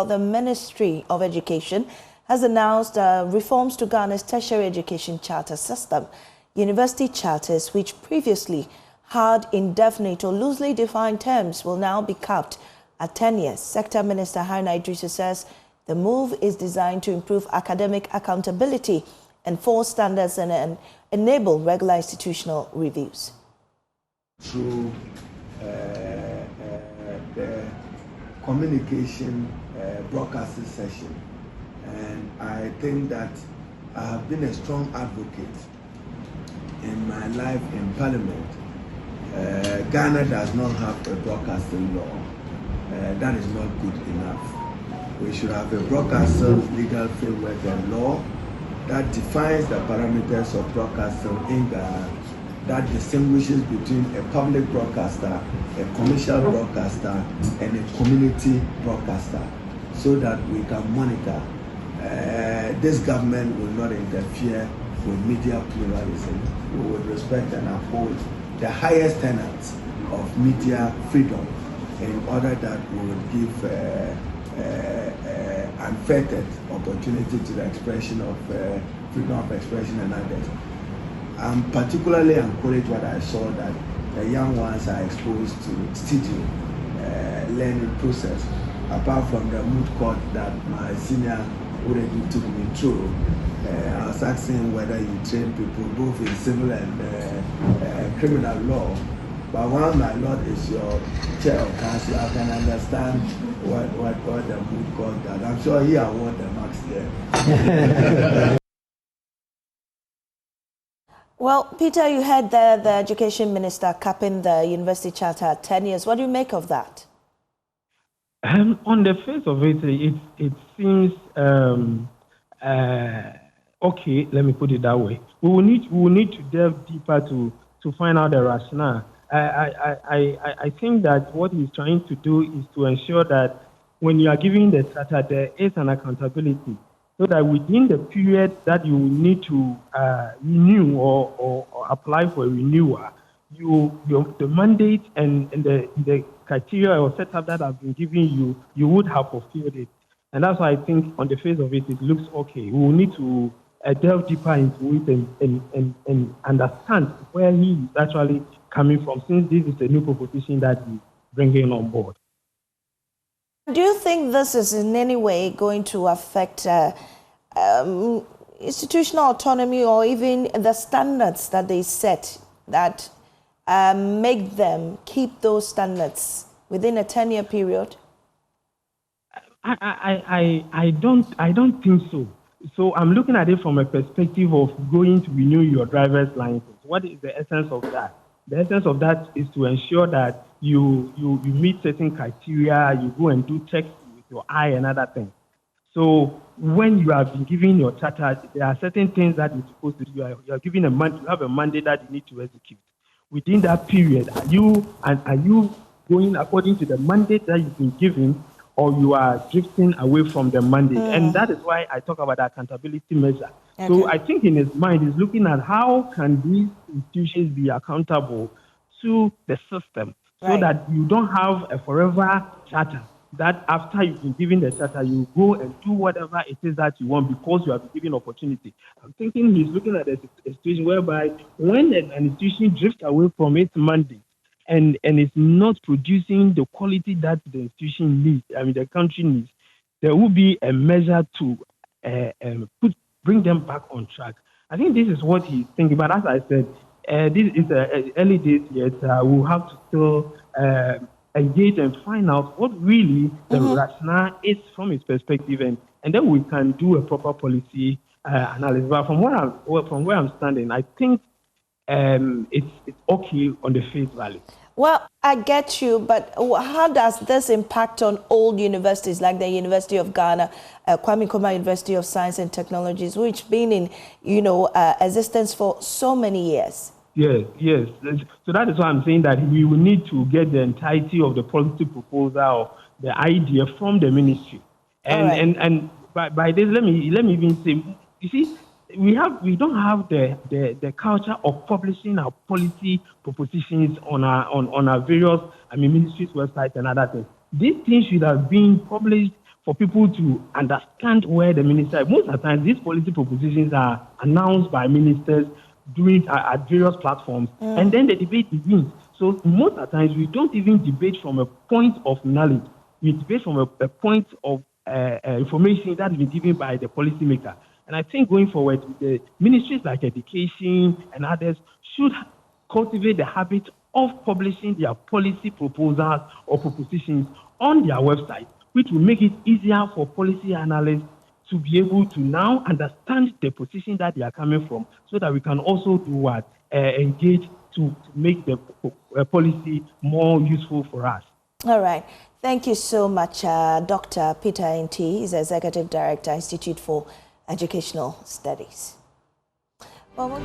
The Ministry of Education has announced reforms to Ghana's tertiary education charter system. University charters, which previously had indefinite or loosely defined terms, will now be capped at 10 years. Sector Minister Haruna Idrisu says the move is designed to improve academic accountability, enforce standards, and enable regular institutional reviews. Through the communication broadcasting session, and I think that I have been a strong advocate in my life in Parliament. Ghana does not have a broadcasting law. That is not good enough. We should have a broadcasting legal framework and law that defines the parameters of broadcasting in Ghana, that distinguishes between a public broadcaster, a commercial broadcaster, and a community broadcaster, so that we can monitor. This government will not interfere with media pluralism. We will respect and uphold the highest tenets of media freedom in order that we will give unfettered opportunity to the expression of freedom of expression and others. I'm particularly encouraged what I saw, that the young ones are exposed to studio learning process. Apart from the moot court that my senior already took me through, I was asking whether you train people both in civil and criminal law. But while my Lord is your chair of council, I can understand what the moot court does. I'm sure he award the marks there. Well, Peter, you heard the education minister capping the university charter at 10 years. What do you make of that? On the face of it, it seems okay. Let me put it that way. We will need to delve deeper to find out the rationale. I think that what he's trying to do is to ensure that when you are giving the charter, there is an accountability, so that within the period that you need to renew or apply for a renewal, the mandate and the criteria or setup that have been given you would have fulfilled it. And that's why I think on the face of it, it looks okay. We will need to delve deeper into it and understand where he is actually coming from, since this is a new proposition that he's bringing on board. Do you think this is in any way going to affect institutional autonomy, or even the standards that they set that make them keep those standards within a 10-year period? I don't think so. So I'm looking at it from a perspective of going to renew your driver's license. What is the essence of that? The essence of that is to ensure that you meet certain criteria, you go and do checks with your eye and other things. So when you have been given your charter, there are certain things that you're supposed to do. You are given you have a mandate that you need to execute. Within that period, are you going according to the mandate that you've been given, or you are drifting away from the mandate? And that is why I talk about the accountability measure. Okay. So I think in his mind, he's looking at how can these institutions be accountable to the system, so that you don't have a forever charter, that after you've been given the charter, you go and do whatever it is that you want because you have been given opportunity. I'm thinking he's looking at a situation whereby when an institution drifts away from its mandate and is not producing the quality that the institution needs, the country needs, there will be a measure to bring them back on track. I think this is what he's thinking. But as I said, this is early days yet. We'll have to still engage and find out what really the rationale is from his perspective, and then we can do a proper policy analysis. But from where I'm standing, I think it's okay on the face value. Well, I get you, but how does this impact on old universities like the University of Ghana, Kwame Nkrumah University of Science and Technologies, which been in existence for so many years? Yes. So that is why I'm saying that we will need to get the entirety of the policy proposal, the idea from the ministry. And by this, let me even say, you see, we don't have the culture of publishing our policy propositions on our various ministries' websites and other things. These things should have been published for people to understand where the minister. Most of the time, these policy propositions are announced by ministers during at various platforms, and then the debate begins. So most of the times, we don't even debate from a point of knowledge. We debate from a point of information that has been given by the policymaker. And I think going forward, the ministries like education and others should cultivate the habit of publishing their policy proposals or propositions on their website, which will make it easier for policy analysts to be able to now understand the position that they are coming from, so that we can also do what? Engage to make the policy more useful for us. All right. Thank you so much, Dr. Peter Nti. He's Executive Director, Institute for Educational Studies. Well,